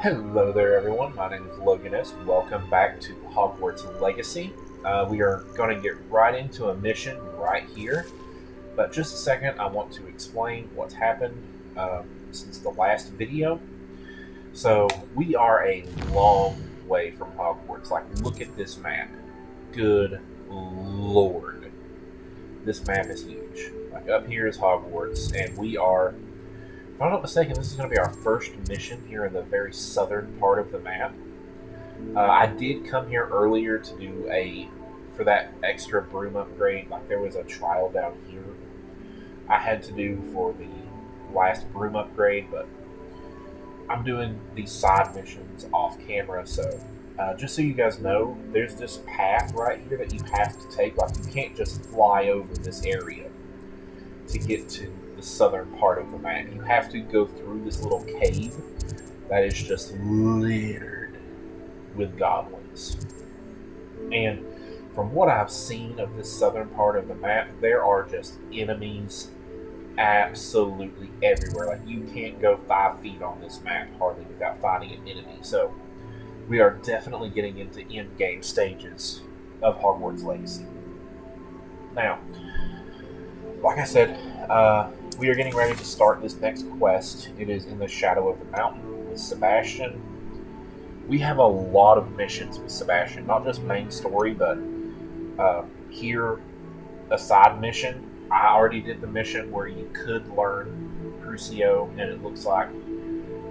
Hello there, everyone. My name is Logan S. Welcome back to Hogwarts Legacy. We are going to get right into a mission right here. But just a second, I want to explain what's happened since the last video. So, we are a long way from Hogwarts. Like, look at this map. Good lord. This map is huge. Like, up here is Hogwarts, and we are, if I'm not mistaken, this is going to be our first mission here in the very southern part of the map. I did come here earlier to do for that extra broom upgrade. Like, there was a trial down here I had to do for the last broom upgrade, but I'm doing these side missions off camera, so just so you guys know, there's this path right here that you have to take. Like, you can't just fly over this area to get to the southern part of the map. You have to go through this little cave that is just littered with goblins. And from what I've seen of this southern part of the map, there are just enemies absolutely everywhere. Like, you can't go 5 feet on this map hardly without finding an enemy. So we are definitely getting into end-game stages of Hogwarts Legacy. Now, like I said, we are getting ready to start this next quest. It is in the Shadow of the Mountain with Sebastian. We have a lot of missions with Sebastian, not just main story, but here, a side mission. I already did the mission where you could learn Crucio, and it looks like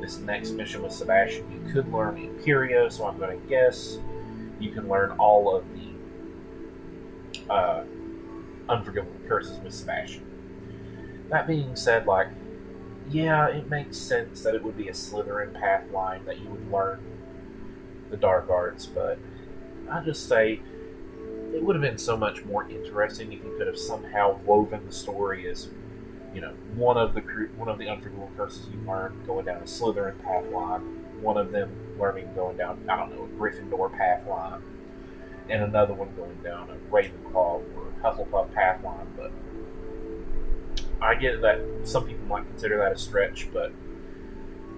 this next mission with Sebastian, you could learn Imperio, so I'm going to guess you can learn all of the unforgivable curses with Sebastian. That being said, like, yeah, it makes sense that it would be a Slytherin path line that you would learn the dark arts, but I just say it would have been so much more interesting if you could have somehow woven the story as, you know, one of the unforgivable curses you learn going down a Slytherin path line, one of them learning going down, I don't know, a Gryffindor path line, and another one going down a Ravenclaw or Hufflepuff path line. But I get that some people might consider that a stretch, but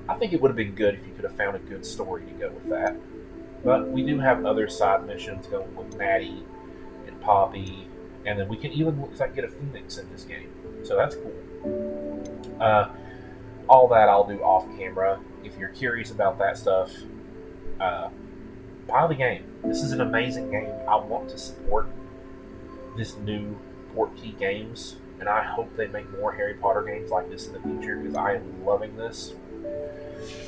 I think it would have been good if you could have found a good story to go with that. But we do have other side missions going with Maddie and Poppy, and then we can even, looks like, get a Phoenix in this game. So that's cool. All that I'll do off camera. If you're curious about that stuff, buy the game. This is an amazing game. I want to support this new Portkey Games, and I hope they make more Harry Potter games like this in the future, because I am loving this.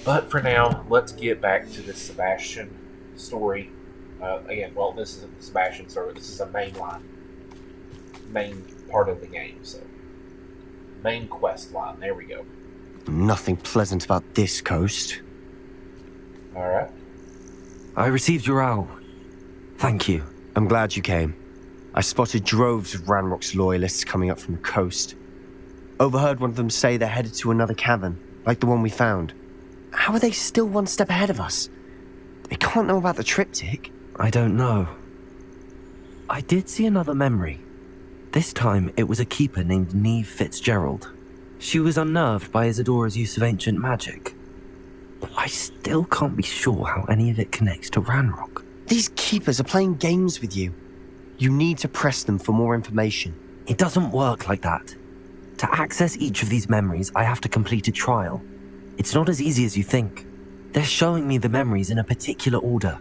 But for now, let's get back to this Sebastian story. Again, well, this isn't the Sebastian story. This is a main part of the game. So, main quest line. There we go. Nothing pleasant about this coast. All right. I received your owl. Thank you. I'm glad you came. I spotted droves of Ranrock's loyalists coming up from the coast. Overheard one of them say they're headed to another cavern, like the one we found. How are they still one step ahead of us? They can't know about the triptych. I don't know. I did see another memory. This time, it was a keeper named Neve Fitzgerald. She was unnerved by Isadora's use of ancient magic. But I still can't be sure how any of it connects to Ranrock. These keepers are playing games with you. You need to press them for more information. It doesn't work like that. To access each of these memories, I have to complete a trial. It's not as easy as you think. They're showing me the memories in a particular order.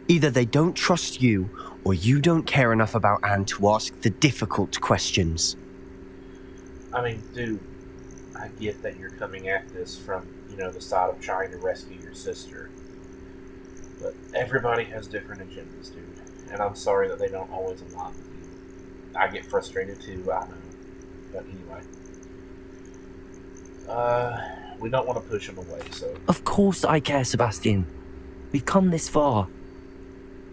Either they don't trust you, or you don't care enough about Anne to ask the difficult questions. I mean, dude, I get that you're coming at this from, the side of trying to rescue your sister. But everybody has different agendas, dude. And I'm sorry that they don't always align with you. I get frustrated too, I know. But anyway. We don't want to push them away, so... Of course I care, Sebastian. We've come this far.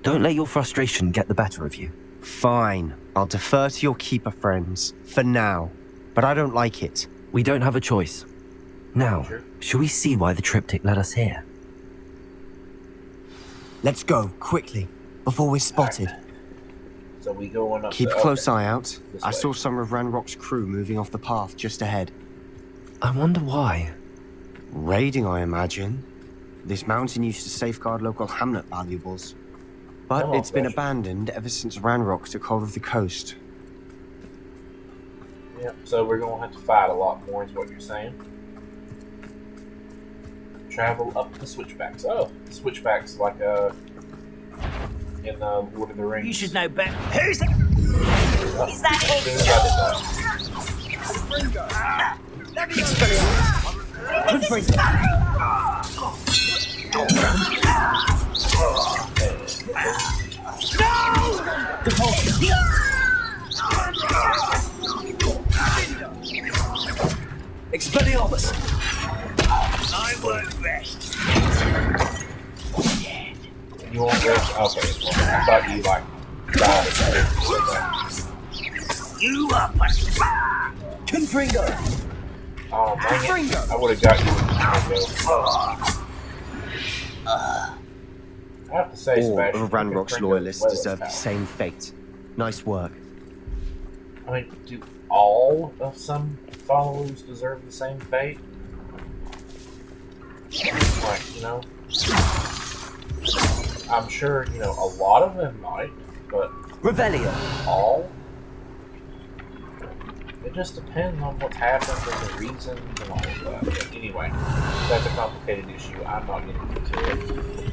Don't let your frustration get the better of you. Fine. I'll defer to your keeper friends. For now. But I don't like it. We don't have a choice. Now, shall we see why the triptych led us here? Let's go, quickly, before we're spotted. Right. So we go on up. Keep a close eye out. I way. saw some of Ranrock's crew moving off the path just ahead. I wonder why. Raiding, I imagine. This mountain used to safeguard local hamlet valuables. But Come on, it's been Fletcher. abandoned ever since Ranrock took hold of the coast. Yep, so we're going to have to fight a lot more, is what you're saying. Travel up the switchbacks. Oh, the switchbacks like in Lord of the Rings. You should know better. Who's it? Is that it? Expelliarmus! I won't rest. You won't rest? Okay. Well, I thought you like died. You up! Confringo! Oh, dang it. I would have got you I have to say, All Sebastian, of Ranrock's Confringo loyalists well deserve the powerful. same fate. Nice work. I mean, do all of some followers deserve the same fate? Like, you know, I'm sure, you know, a lot of them might, but Revelio! all? It just depends on what's happened and the reasons and all of that. But anyway, that's a complicated issue. I'm not getting into it.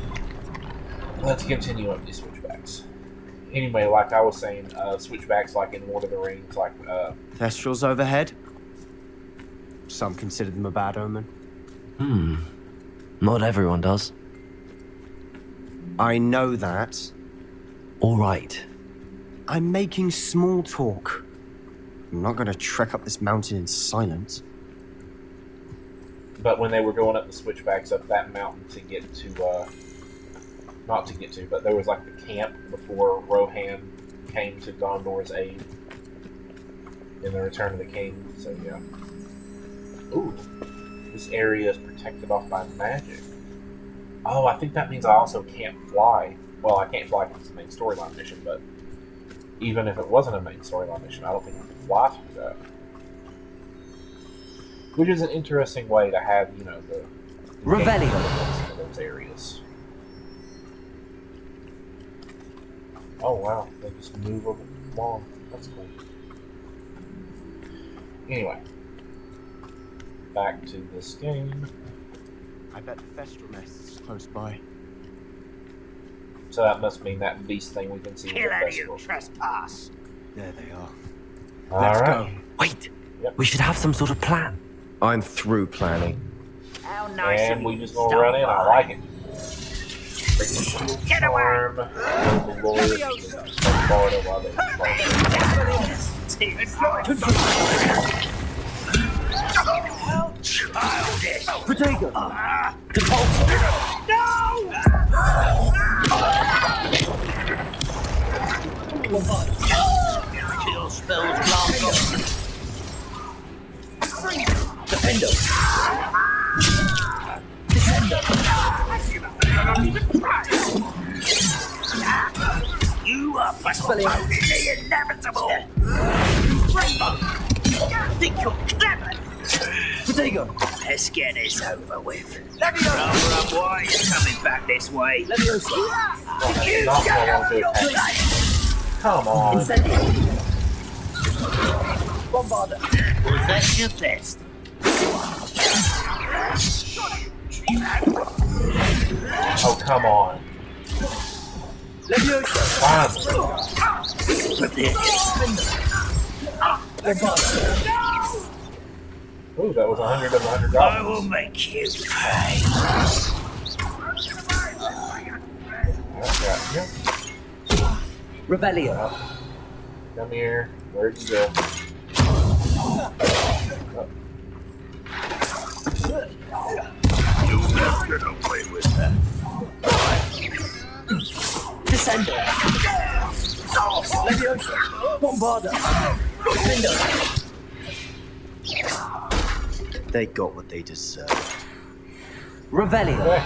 Let's continue up these switchbacks. Anyway, like I was saying, switchbacks like in Lord of the Rings, like Thestrals overhead? Some consider them a bad omen. Not everyone does. I know that. All right. I'm making small talk. I'm not going to trek up this mountain in silence. but when they were going up the switchbacks up that mountain to get to, not to get to, but there was like the camp before Rohan came to Gondor's aid in the Return of the King. So yeah. Ooh, this area is protected off by magic. Oh, I think that means I also can't fly. Well, I can't fly because it's a main storyline mission, but even if it wasn't a main storyline mission, I don't think I could fly through that. Which is an interesting way to have, you know, the Revelio. in those areas. Oh wow, they just move along. That's cool. Anyway, back to this game. I bet the Thestral nest is close by. So that must mean that beast thing we can see. Kill out of you, festival. trespass. There they are. All Let's right. go. Wait. Yep. We should have some sort of plan. I'm through planning. How nice And of we you just to gonna stop run in. I by. like it. Bring the shield Get away. charm. The Lord Florida while they How childish! Protego! Kill spells blast off. Defender! You are postponing the inevitable! Think you're clever? Protego! Let's get this over with. Rather up why you're coming back this way. You not get going off to your attack. place! Come on. Bombarder. Was that your best? Oh, come on. Finally. But Ooh, that was 100 of $100. I will make you pay. Yeah. Revelio. Come here. Where'd you go? You're not gonna play with that. Descender. Leviosa. Bombarder. Defender. They got what they deserved. Revelio. Okay.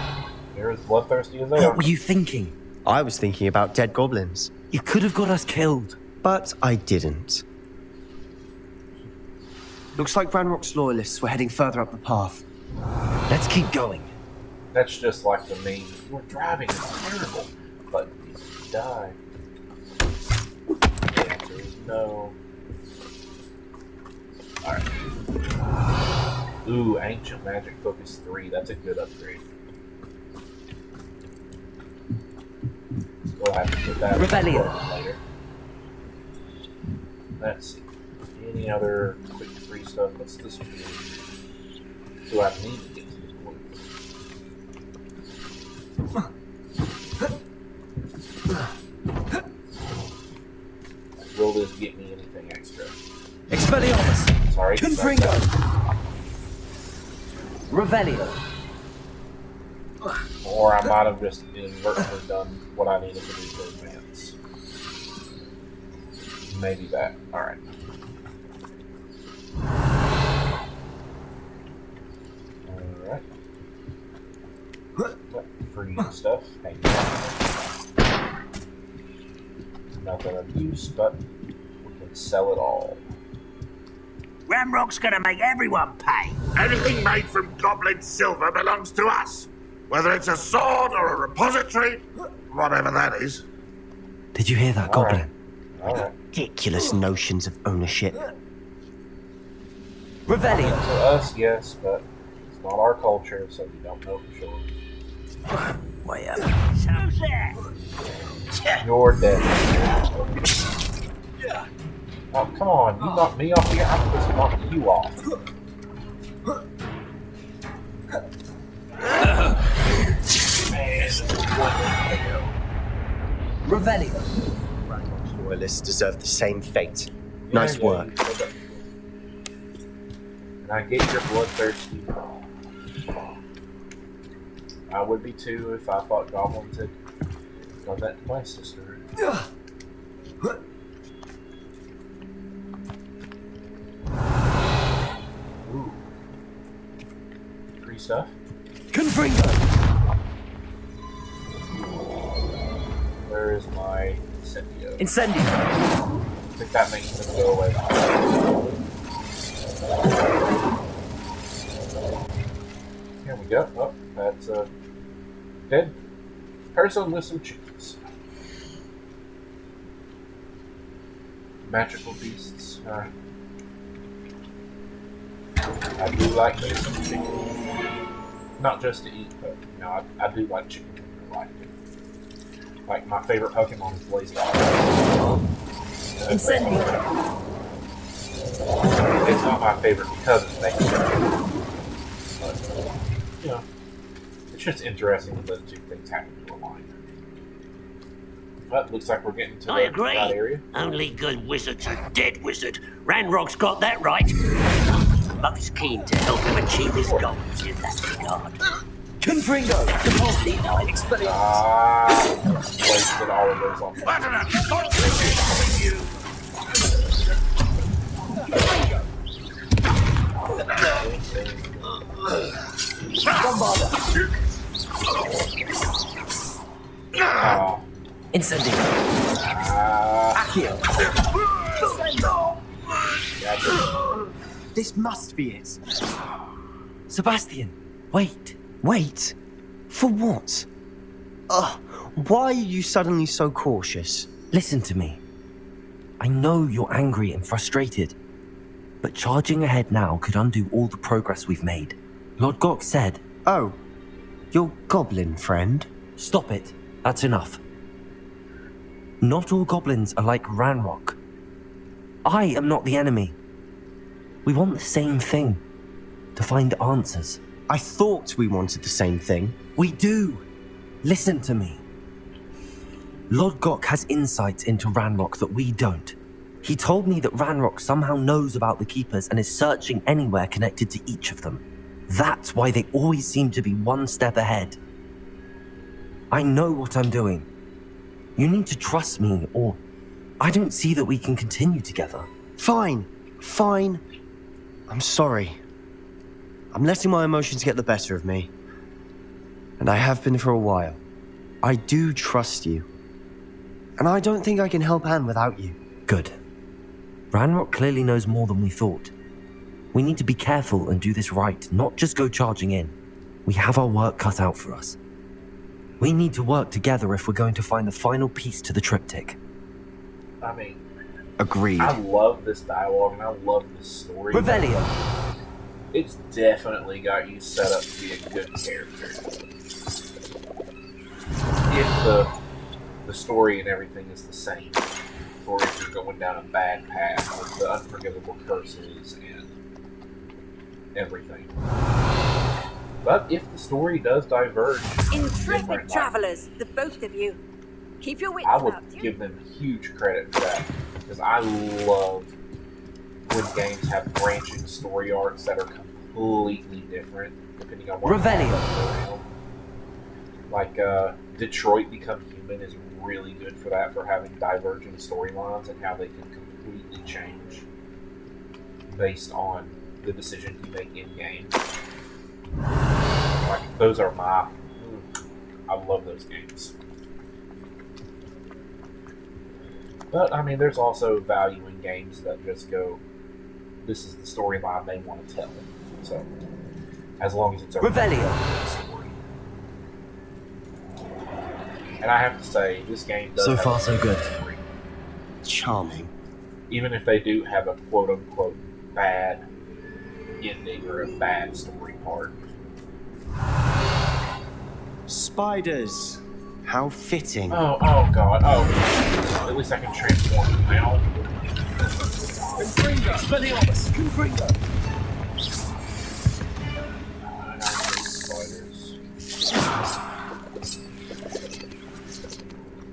You're as bloodthirsty as they What are. were you thinking? I was thinking about dead goblins, You could have got us killed. but I didn't. Looks like Ranrock's loyalists were heading further up the path. Let's keep going. That's just like the meme. Your driving is terrible, but you die. The answer is no. Alright. Ooh, Ancient Magic Focus 3. That's a good upgrade. We'll have to put that Rebellion. later. Let's see. Any other quick free stuff? What's this one? Do I need to get to this point? Will this get me anything extra? Expelliarmus! Sorry. Confringo! Revelio! Or I might have just inadvertently done what I needed to do to advance. Maybe that. Alright. Alright. Free stuff. Hang on. Nothing of use, but we can sell it all. Ramrock's gonna make everyone pay. Anything made from goblin silver belongs to us. Whether it's a sword or a repository, whatever that is. Did you hear that, Goblin? Alright. Ridiculous notions of ownership. Revelio! To us, yes, but it's not our culture, so we don't know for sure. Way up. So's that. You're dead. Oh, come on. You knocked me off here. I'm supposed to knock you off. Revelio! Ranrock's loyalists deserve the same fate. Nice Yeah, work. you said that. And I get you're bloodthirsty. I would be too if I thought goblins had done that to my sister. Ooh. Free stuff? Confringo! Where is my incendio? Incendio! I think that makes them go away. Here we go. Oh, that's a dead person with some chickens. Magical beasts. I do like me some chicken. Not just to eat, but you know, I do like chicken in real life. Like my favorite Pokemon is Blastoise. Incendio! It's not my favorite because it's making it. But, you know, it's just interesting that those two things happen to align. But looks like we're getting to I the agree. right area. Only good wizards are dead wizard. Ranrock's got that right. Most keen to help him achieve his goals in that regard. Confringo! Expelliarmus! Wasted all of those on Incendio! Accio! This must be it. Sebastian, wait. Wait. For what? Why are you suddenly so cautious? Listen to me. I know you're angry and frustrated, but charging ahead now could undo all the progress we've made. Lord Gok said... Oh, your goblin friend? Stop it. That's enough. Not all goblins are like Ranrock. I am not the enemy. We want the same thing. To find answers. I thought we wanted the same thing. We do. Listen to me. Lord Gok has insights into Ranrock that we don't. He told me that Ranrock somehow knows about the Keepers and is searching anywhere connected to each of them. That's why they always seem to be one step ahead. I know what I'm doing. You need to trust me, or I don't see that we can continue together. Fine. I'm sorry. I'm letting my emotions get the better of me. And I have been for a while. I do trust you. And I don't think I can help Anne without you. Good. Ranrock clearly knows more than we thought. We need to be careful and do this right, not just go charging in. We have our work cut out for us. We need to work together if we're going to find the final piece to the triptych. I mean, Agreed. I love this dialogue and I love this story. Revelio! It's definitely got you set up to be a good character. If the story and everything is the same, or if you're going down a bad path with the unforgivable curses and everything. But if the story does diverge, Intrepid travelers, the both of you. Keep your wits I would about you. give them huge credit for that, because I love when games have branching story arcs that are completely different depending on what Revelio. Like Detroit Become Human is really good for that, for having diverging storylines and how they can completely change based on the decision you make in game. Like those are I love those games. But I mean, there's also value in games that just go, this is the storyline they want to tell. So, as long as it's a Revelio. good story. And I have to say, this game does So have far, a so good good. story. Charming. Even if they do have a quote-unquote bad ending or a bad story part. Spiders. How fitting. Oh god, oh. At least I can transform now. Expelliarmus! Confringo! I don't need spiders.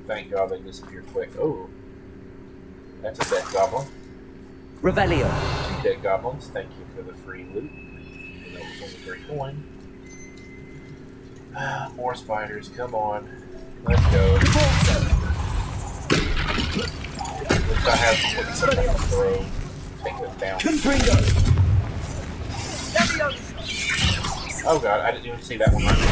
Thank God they disappear quick. Oh. That's a dead goblin. Revelio! 2 dead goblins. Thank you for the free loot. Even though it was only 3 coin. More spiders, come on. Let's go. At least I have something to throw. Take them down. Oh god, I didn't even see that one right there.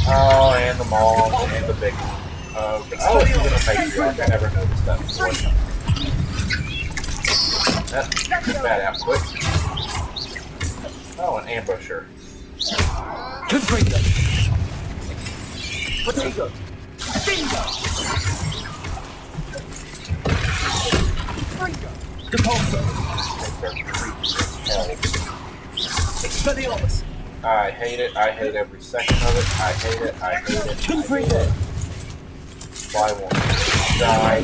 Oh, and the mall, and the big one. Okay. Oh, it's even a matriarch. I never noticed that before. Get that out quick. Oh, an ambusher. Confringo! Potato! Bingo! Depulso! Expelliarmus! I hate it. I hate every second of it. I hate it. I hate it. Confringo! Why won't you die?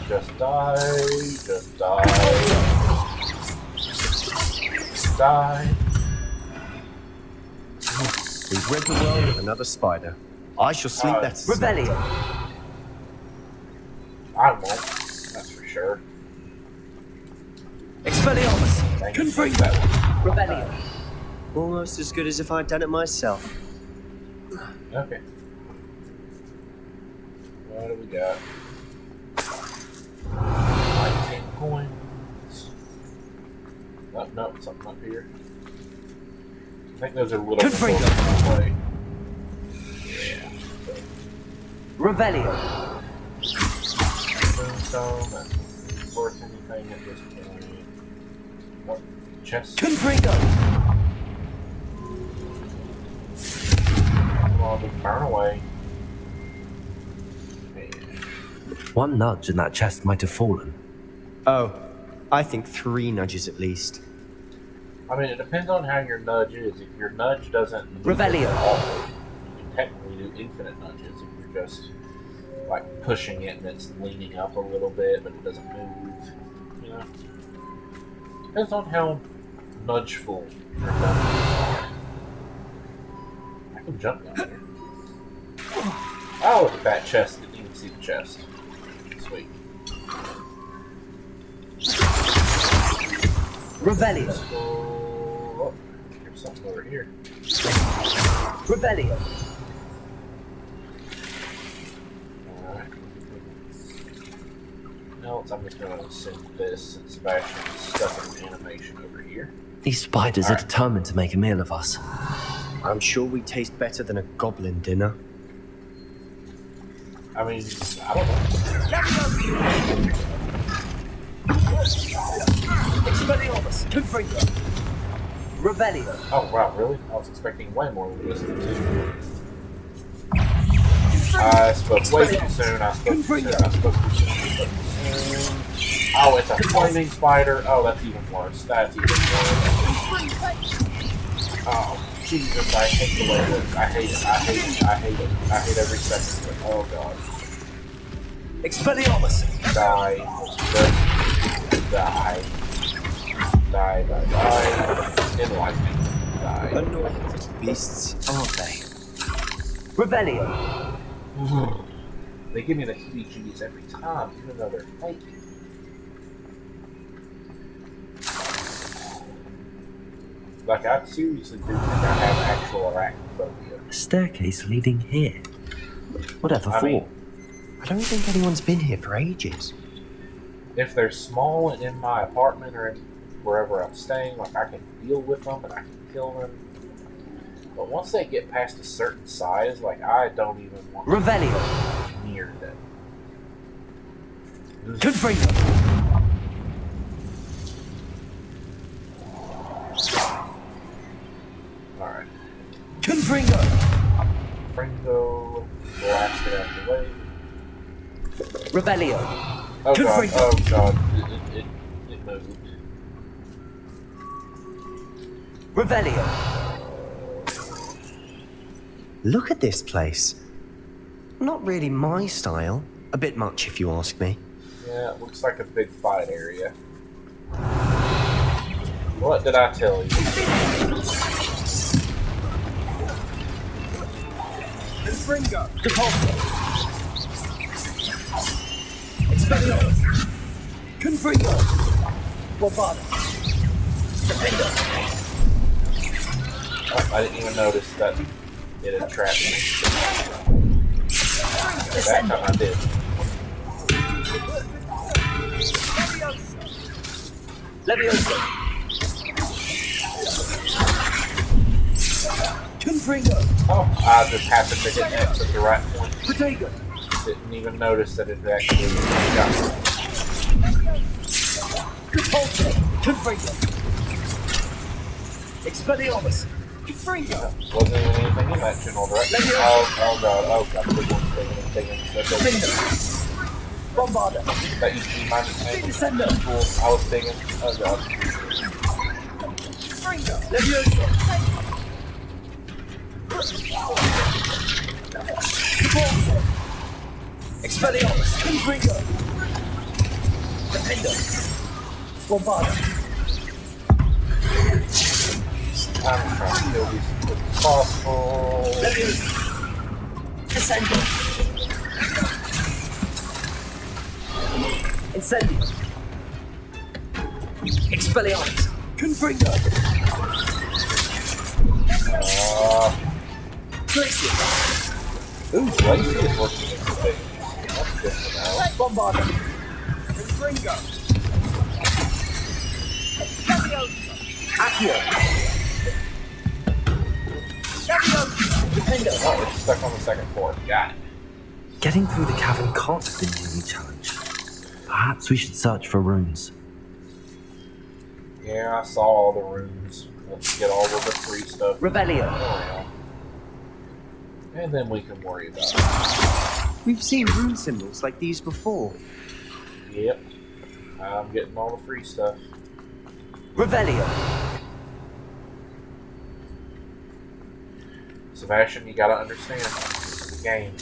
Just die. Just die. Die. We've rid the world of another spider. I shall sleep better. Revelio! I won't. That's for sure. Expelliarmus! Dang it, take that one. Revelio! Almost as good as if I'd done it myself. Okay. What do we got? 19 coins. Oh, no, something up here. I think those are little Confringo. play. Yeah. Revelio! Moonstone, that's worth anything at this point. Oh, chest. Confringo! Come on, just burn away. One nudge and that chest might have fallen. Oh, I think 3 nudges at least. I mean, it depends on how your nudge is. If your nudge doesn't move Revelio. at all, you can technically do infinite nudges. If you're just like pushing it and it's leaning up a little bit, but it doesn't move. You know, depends on how nudgeful your nudges are. I can jump down there. Oh, look at that chest! Didn't even see the chest. Sweet. Revelio! Oh, there's something over here. Revelio! Alright. No, I'm just gonna send this, and Sebastian's stuck in animation over here. These spiders are determined to make a meal of us. I'm sure we taste better than a goblin dinner. I mean, I don't know. Expelliarmus! Confringo! Revelio! Oh wow, really? I was expecting way more than this. I spoke way too soon. I spoke too soon. I spoke too soon. I spoke too soon. Oh, it's a flaming spider. Oh, that's even worse. That's even worse. Oh, Jesus, I hate the way it looks. I hate it. I hate it. I hate it. I hate every second of it. Oh, God. Expelliarmus! Die. Just die. Die, die, die. In lightning. Die. Annoying little beasts, aren't they? Revelio! They give me the heebie-jeebies every time, even though they're fake. Like, I seriously do think I have actual arachnophobia. A staircase leading here. Whatever I for? mean, I don't think anyone's been here for ages. if they're small and in my apartment or in wherever I'm staying, like, I can deal with them and I can kill them. But once they get past a certain size, like, I don't even want Revelio! to be near them. Confringo! Alright. Confringo! Fringo, blast it out of the way. Revelio! Oh god, Confringo! oh god, it moved. Revelio! Look at this place. Not really my style. A bit much, if you ask me. Yeah, it looks like a big fight area. What did I tell you? Confringo! Depulso! Expelliarmus! Confringo! Bombada! Defendo! Oh, I didn't even notice that it had trapped me. That time I did. Levioso! Confringo! Oh, I just happened to hit X at the right point. Protego! Didn't even notice that it actually got me. Depulso! Confringo! Expelliarmus! Confringo! Wasn't even anything in that general direction. Oh god, big one, big one. That's okay. Defendo! Bombada! That used to be my nickname. Descendo! Cool. I was digging. Oh god. Confringo! Levioso! Depulso! Expelliarmus! Confringo! Defendo! Bombada! I'm trying to kill these as quick as possible. Levioso! Descendo! Incendio! Expelliarmus! Confringo! Glacier! Ooh, Lacey is working in the base. That's good to know. Bombada! Confringo! Accio! Defendo! Oh, it's stuck on the second floor. Got it. Getting through the cavern can't have been the only challenge. Perhaps we should search for runes. Yeah, I saw all the rooms. Let's get all of the free stuff. Revelio! Oh, yeah. And then we can worry about it. We've seen rune symbols like these before. Yep. I'm getting all the free stuff. Revelio! Sebastian, you gotta understand. This is a game.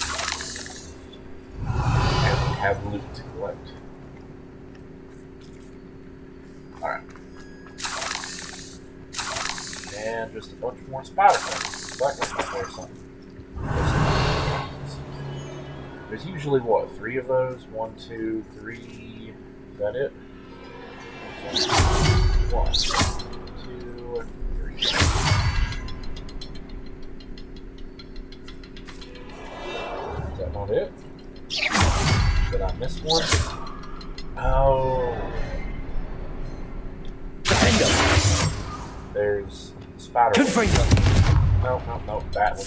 And we have loot to collect. Alright. And just a bunch more spider things. So I can there's some. There's usually, what, 3 of those? 1, 2, 3. Is that it? 1, 2, 3. Is that not it? Did I miss one? Oh. Defendo! There's spider. Confringo! No, that one.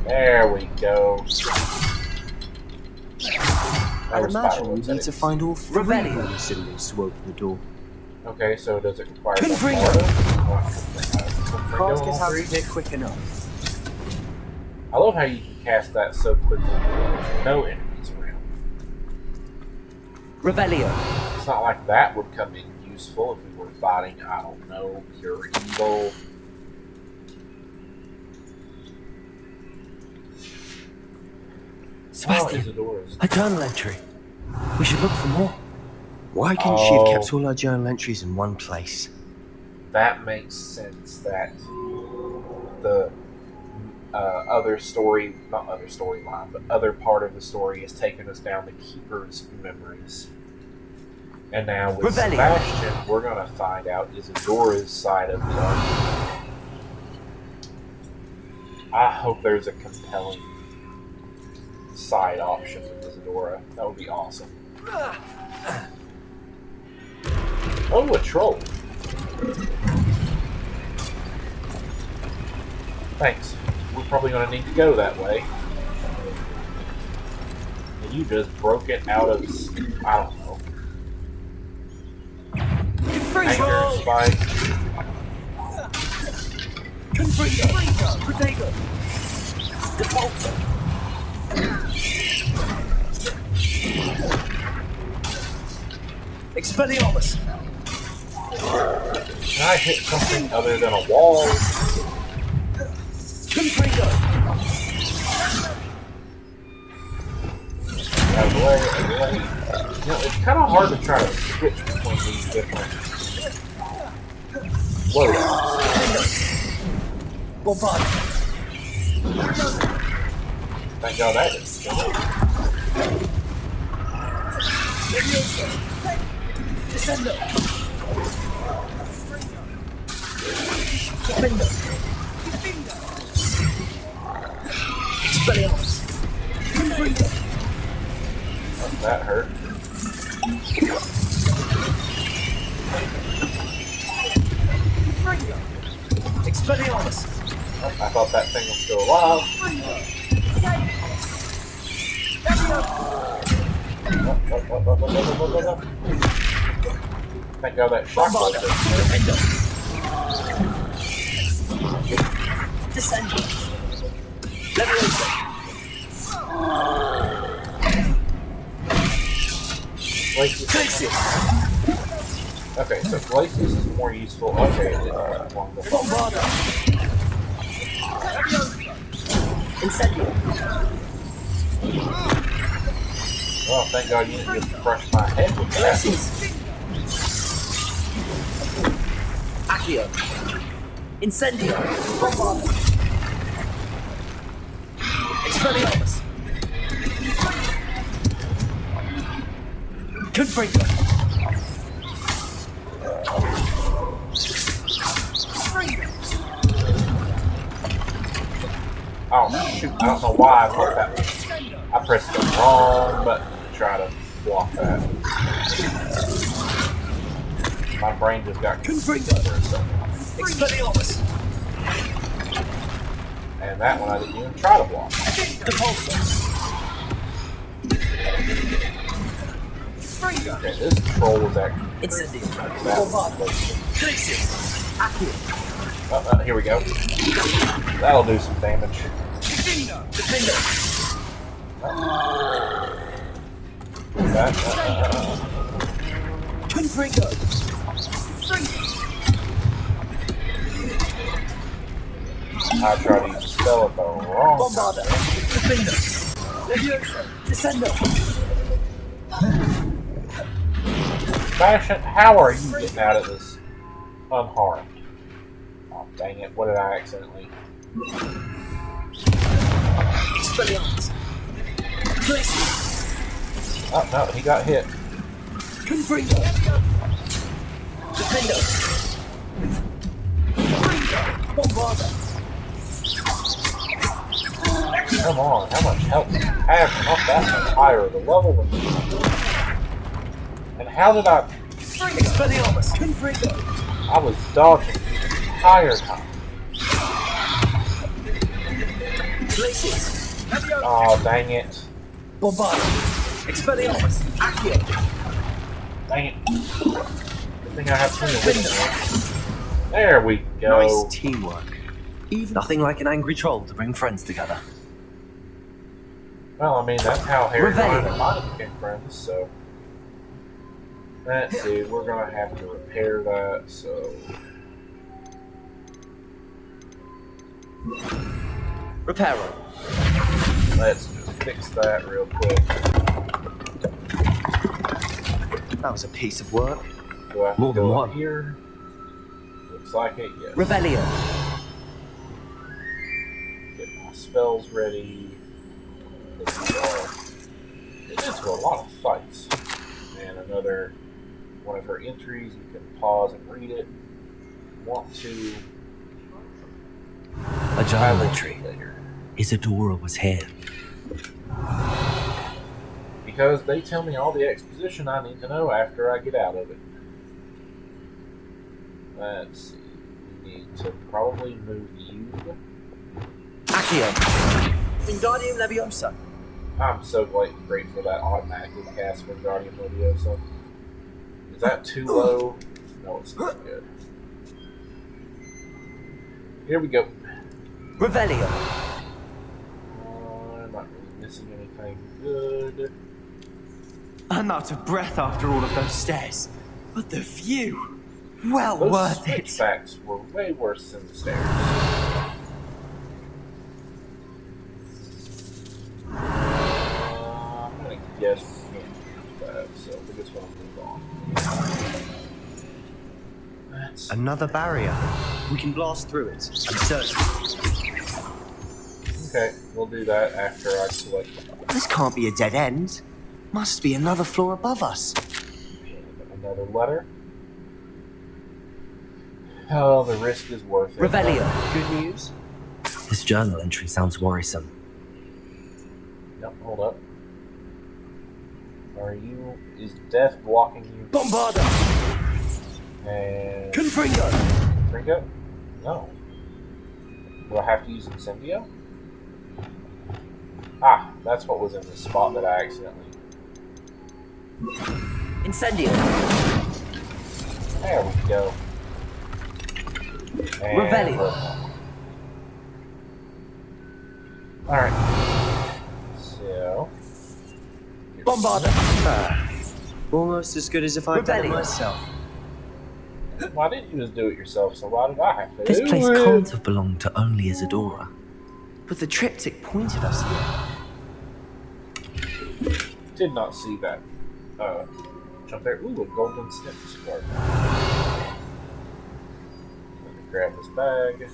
There we go. I'd Oh, imagine spider we webs, need that to is. find all three Rebellion. of the symbols to open the door. Okay, so does it require the Confringo. Can't get all out three? of here quick enough. I love how you can cast that so quickly. There's no enemies around. Revelio. It's not like that would come in useful if we were fighting, I don't know, pure evil. Sebastian, Isadora's. a journal entry. We should look for more. Why couldn't she have Oh. kept all her journal entries in one place? That makes sense that the other story, not other storyline, but other part of the story has taken us down the Keeper's memories. And now with Rebellion. Sebastian, we're going to find out Isadora's side of the argument. I hope there's a compelling side option with Isadora. That would be awesome. Oh, a troll. Thanks. We're probably going to need to go that way. And you just broke it out of, I don't know, anger, spite. Confringo. Protego. Depulso. Expelliarmus. Can I hit something other than a wall? Confringo. Out of the way, out of the way. You know, it's kind of hard to try to switch between these different loadouts. Bombard. Thank God that didn't kill it. Descendo. Defendo. Expelliarmus. Confringo. That hurt. Expelliarmus. Oh, I thought that thing was still alive. Thank God that shock was Bombarda. there. Defendo. Descendo. Leviosa. Glacius. Okay, so Glacius is more useful. Okay, it didn't along the Bombarda. Incendio. Oh, thank God you didn't just crush my head with that. Glacius. Accio. Incendio. Bombarda. Expelliarmus. Confringo. Oh, shoot. I don't know why I thought that. I pressed the wrong button to try to block that. My brain just got confused for a second. Expelliarmus. And that one I didn't even try to block. Depulso. Okay, this troll was actually. Incendio. That was Bombarda. close. Glacius. Accio. Oh, here we go. That'll do some damage. Defendo. Confringo. I tried to use spell it the wrong Bombarda. Defendo. Leviosa. Descendo. Fashion, how are you getting out of this unharmed? Oh, dang it. What did I accidentally... Expelliarmus. Glacius. Oh, no, he got hit. Confringo. Defendo. Bombarda. Come on, how much health do you have? Not that much higher the level than me. And how did I... Expelliarmus. Confringo. I was dodging the entire time. Glacius. Oh, dang it. Bombarda. Expelliarmus. Accio. Dang it. Good thing I have plenty of wisdom. There we go. Nice teamwork. Even nothing like an angry troll to bring friends together. Well, I mean, that's how Harry Revelio. and Hermione became friends, so... Let's see, we're gonna have to repair that, so... Reparo. Let's just fix that real quick. That was a piece of work. Do I have More to than go one. up here? Looks like it, yes. Revelio. Get my spells ready. It is for a lot of fights. And another one of her entries, you can pause and read it. Want to... A I journal will entry. later. Isadora was here. Because they tell me all the exposition I need to know after I get out of it. Let's see. We need to probably move you. Accio. Wingardium Leviosa. I'm so grateful that automatically casts Wingardium Leviosa. Is that too low? No, it's not good. Here we go. Revelio. I'm not really missing anything good. I'm out of breath after all of those stairs. But the view. Well Those worth it. switchbacks were way worse than the stairs. I'm gonna guess we can't do that, so we're just gonna move on. That's Another barrier. We can blast through it. I'm certain. okay. We'll do that after I select This can't be a dead end. Must be another floor above us. another letter. Oh, the risk is worth it. Revelio. Good news? This journal entry sounds worrisome. Yep, hold up. Is death blocking you? Bombarda. And Confringo. Fringo? No. Do I have to use Incendio? Ah, that's what was in the spot that I accidentally... Incendio. There we go. And Revelio. Alright. So... Bombarda. Almost as good as if I'd done it myself. Why didn't you just do it yourself? So why did I have to This do place it? can't have belonged to only Isadora. But the triptych pointed us here. Did not see that. Jump there. Ooh, a golden snip scarf. Let me grab this bag.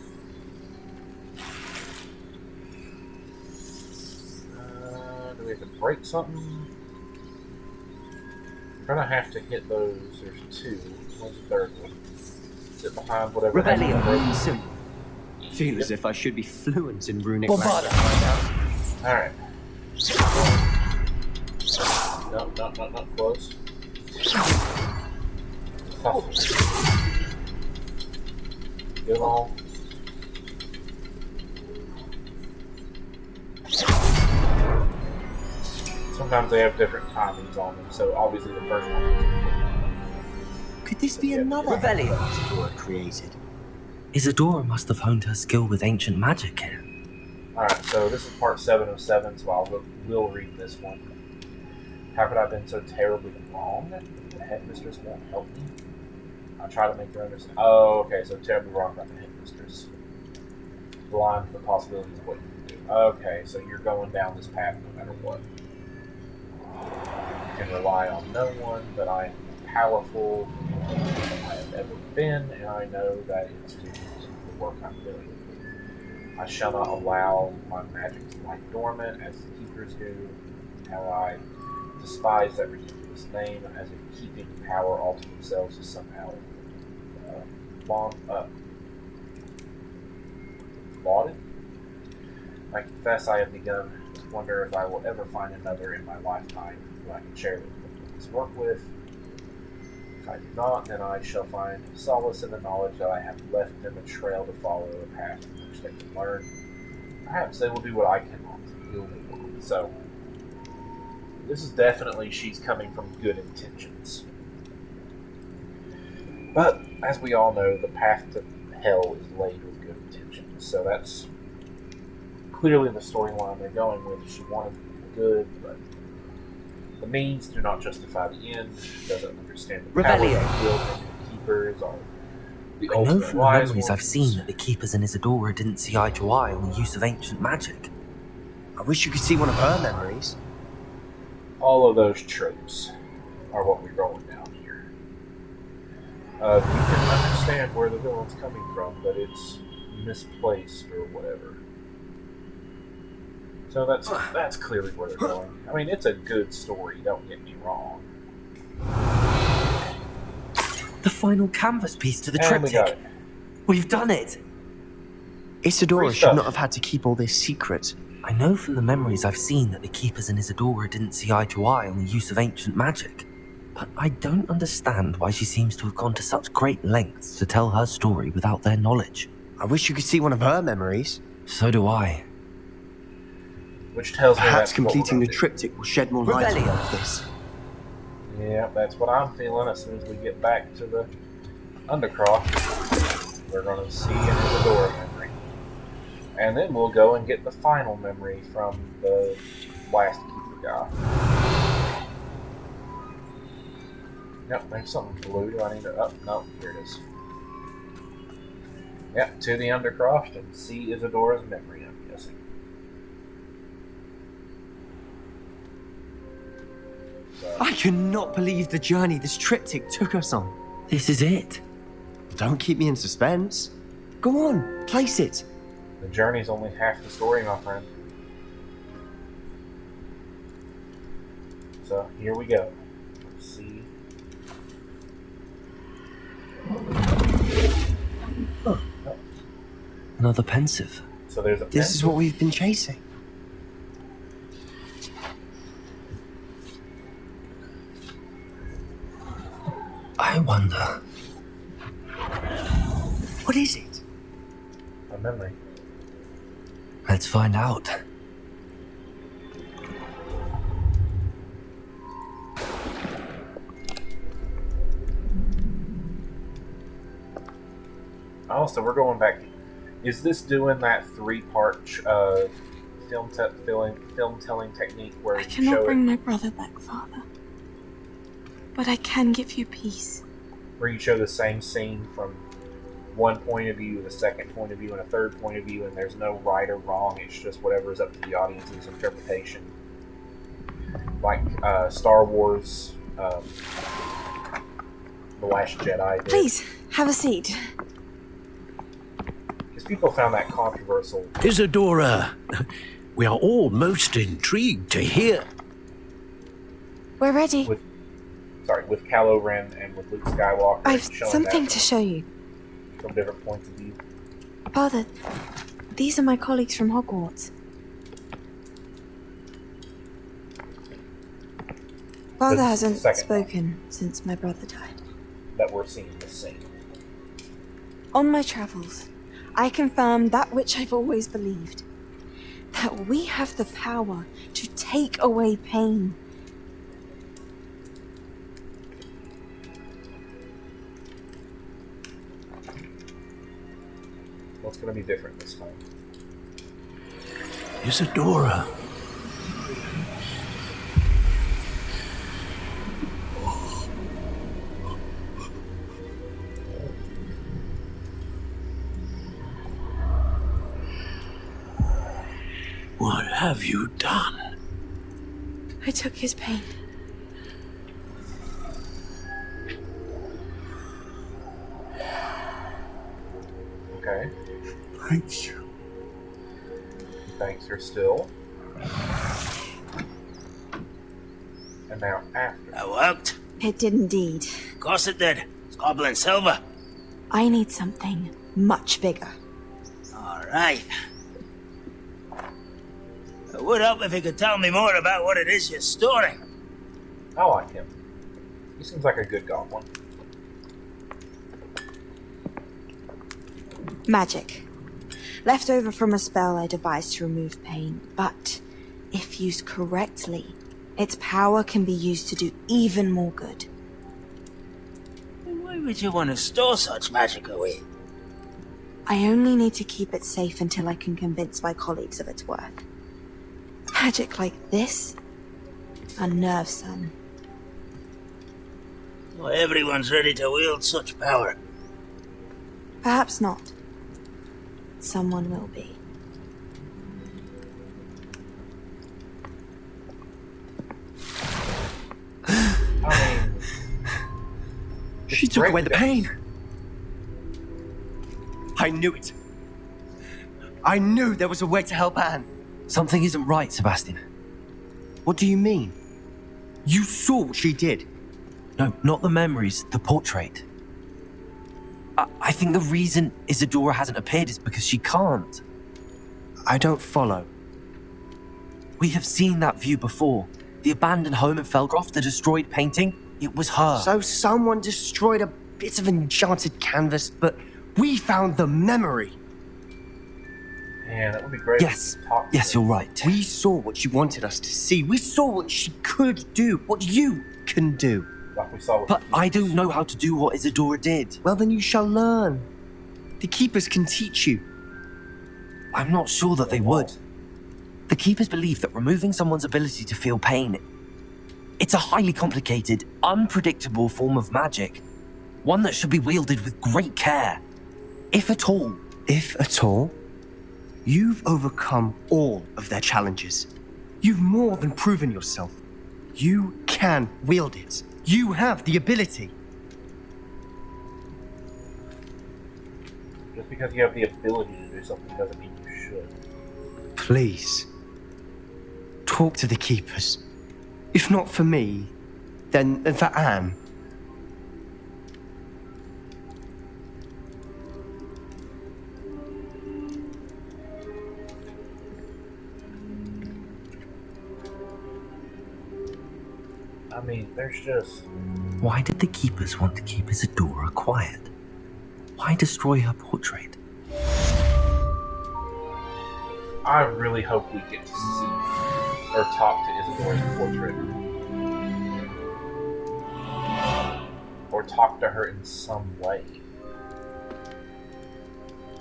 Do we have to break something? We're gonna have to hit those. There's two. Where's the third one? Is it behind whatever? Revelio. Simple. Feel as if I should be fluent in runic Bombarda. Alright. No, not close. Oh. Get them all. Sometimes they have different timings on them, so obviously the first one is... Could this be another Revelio Isadora created? Isadora must have honed her skill with ancient magic here. Alright, so this is part 7 of 7, so we'll read this one. How could I have been so terribly wrong? The headmistress won't help me. I try to make her understand. Oh, okay, so terribly wrong about the headmistress. Blind to the possibilities of what you can do. Okay, so you're going down this path no matter what. You can rely on no one, but I am powerful than I have ever been, and I know that it's due to the work I'm doing. I shall not allow my magic to lie dormant as the keepers do. How I despise that ridiculous name, as if keeping power all to themselves is somehow lauded. I confess I have begun to wonder if I will ever find another in my lifetime who I can share this work with. If I do not, then I shall find solace in the knowledge that I have left them a trail to follow, a path from which they can learn. Perhaps they will do what I cannot. So, this is definitely she's coming from good intentions. But, as we all know, the path to hell is laid with good intentions. So that's clearly the storyline they're going with. She wanted good, but the means do not justify the end. She doesn't understand the power Revelio. of guild and the keepers are the I know ultimate from the wise memories I've ones. seen that the Keepers and Isadora didn't see eye to eye on the use of ancient magic. I wish you could see one of her memories. All of those tropes are what we're going down here. You can understand where the villain's coming from, but it's misplaced or whatever. So that's clearly where they're going. I mean, it's a good story, don't get me wrong. The final canvas piece to the And we got triptych. it. We've done it! Isadora Free should stuff. not have had to keep all this secret. I know from the memories I've seen that the Keepers and Isadora didn't see eye to eye on the use of ancient magic. But I don't understand why she seems to have gone to such great lengths to tell her story without their knowledge. I wish you could see one of her memories. So do I. Which tells me Perhaps that's what we're completing the gonna do. triptych will shed more light on Revelio. all of this. Yeah, that's what I'm feeling as soon as we get back to the Undercroft. We're going to see an Isadora memory. And then we'll go and get the final memory from the last Keeper guy. Yep, there's something blue. Do I need to... Oh, no, here it is. Yep, to the Undercroft and see Isadora's memory, I'm guessing. So, I cannot believe the journey this triptych took us on. This is it. Don't keep me in suspense. Go on, place it. the journey's only half the story, my friend. So, here we go. Let's see. Another pensive. So there's a This is what we've been chasing. I wonder. What is it? a memory. Let's find out. Oh, so we're going back. Is this doing that three-part film telling technique where I you cannot show bring it, my brother back, Father. But I can give you peace. where you show the same scene from one point of view, the second point of view, and a third point of view, and there's no right or wrong. It's just whatever is up to the audience's interpretation. Like Star Wars, The Last Jedi did. Please, have a seat. Because people found that controversial. Isadora, we are all most intrigued to hear. We're ready. With Kylo Ren and with Luke Skywalker. I've showing something that to show you. from different points of view. Father, these are my colleagues from Hogwarts. Father This is the hasn't second one. spoken since my brother died. That we're seeing this scene. On my travels, I confirmed that which I've always believed. That we have the power to take away pain. What's going to be different this time? Isadora. What have you done? I took his pain. Okay. Thank you. Thanks her still. And now after. That worked. It did indeed. Of course it did. It's goblin silver. I need something much bigger. All right. It would help if you could tell me more about what it is you're storing. I like him. He seems like a good goblin. Magic. Left over from a spell I devised to remove pain, but if used correctly, Its power can be used to do even more good. Why would you want to store such magic away? I only need to keep it safe until I can convince my colleagues of its worth. Magic like this unnerves some. Not everyone's ready to wield such power. Perhaps not. Someone will be. I mean, She took away the pain. I knew it. I knew there was a way to help Anne. Something isn't right, Sebastian. What do you mean? You saw what she did. No, not the memories, the portrait. I think the reason Isadora hasn't appeared is because she can't. I don't follow. We have seen that view before. The abandoned home in Felgroth, the destroyed painting, it was her. So someone destroyed a bit of enchanted canvas, but we found the memory. man, that would be great. Yes, to talk to yes, her. you're right. We saw what she wanted us to see. We saw what she could do, what you can do. Like we saw with But the I don't know how to do what Isadora did. Well, then you shall learn. The Keepers can teach you. I'm not sure that they would. The Keepers believe that removing someone's ability to feel pain, it's a highly complicated, unpredictable form of magic. One that should be wielded with great care. If at all. If at all, you've overcome all of their challenges. You've more than proven yourself. You can wield it. You have the ability. Just because you have the ability to do something doesn't mean you should. Please, talk to the Keepers. If not for me, then for Anne. I mean, there's just... Why did the Keepers want to keep Isadora quiet? Why destroy her portrait? I really hope we get to see or talk to Isadora's portrait. Or talk to her in some way.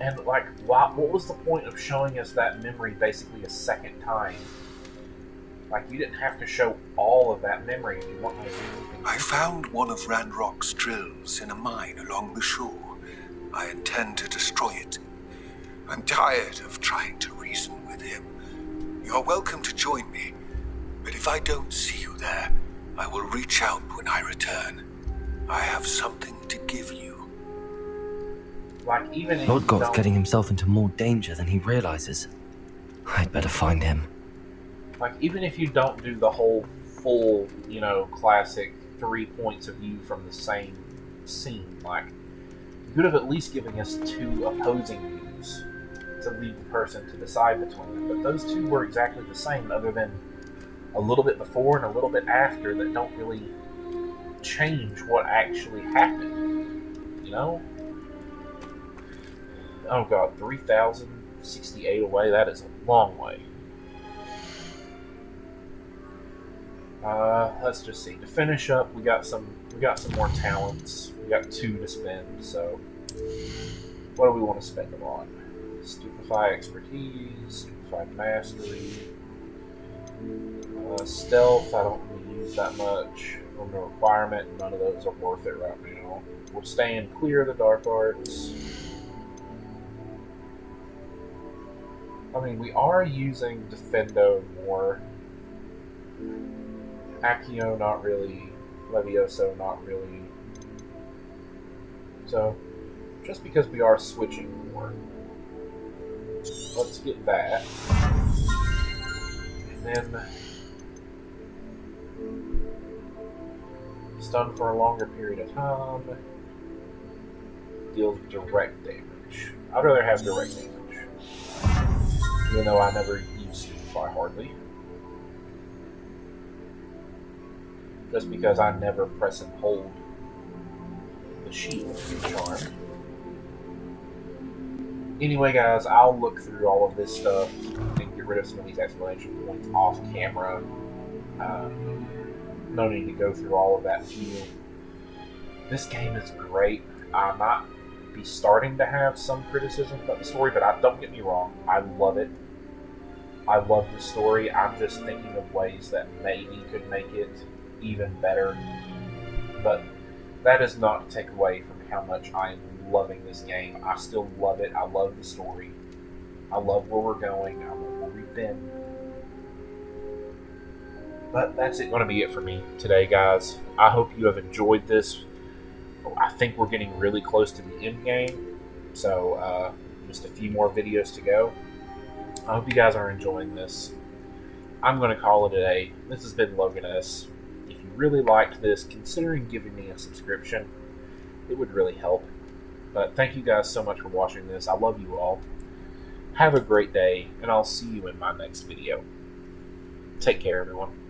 And, like, what was the point of showing us that memory basically a second time? Like, you didn't have to show all of that memory if you wanted to. I found one of Ranrock's drills in a mine along the shore. I intend to destroy it. I'm tired of trying to reason with him. You're welcome to join me, but if I don't see you there, I will reach out when I return. I have something to give you. Like, even if Lord you Goth's don't- getting himself into more danger than he realizes. I'd better find him. Like, even if you don't do the whole full, classic 3 points of view from the same scene, like, you could have at least given us 2 opposing views to leave the person to decide between them. But those 2 were exactly the same, other than a little bit before and a little bit after that don't really change what actually happened. Oh god, 3,068 away, that is a long way. Let's just see. To finish up, we got some more talents. We got 2 to spend, so what do we want to spend them on? Stupefy expertise, Stupefy mastery, stealth, I don't really use that much. On the requirement, none of those are worth it right now. We're staying clear of the dark arts. I mean, we are using Defendo more. Accio, not really. Levioso, not really. So, just because we are switching more, let's get that. And then, stun for a longer period of time. Deals direct damage. I'd rather have direct damage. Even though I never use Stupefy hardly. Just because I never press and hold the shield charm. Anyway, guys, I'll look through all of this stuff and get rid of some of these explanation points off camera. No need to go through all of that with you. This game is great. I might be starting to have some criticism about the story, but don't get me wrong, I love it. I love the story. I'm just thinking of ways that maybe could make it even better. But that is not to take away from how much I am loving this game. I still love it. I love the story. I love where we're going. I love where we've been. But that's going to be it for me today, guys. I hope you have enjoyed this. I think we're getting really close to the end game. So just a few more videos to go. I hope you guys are enjoying this. I'm going to call it a day. This has been Logan S. If you really liked this, considering giving me a subscription, it would really help. But thank you guys so much for watching this. I love you all. Have a great day, and I'll see you in my next video. Take care, everyone.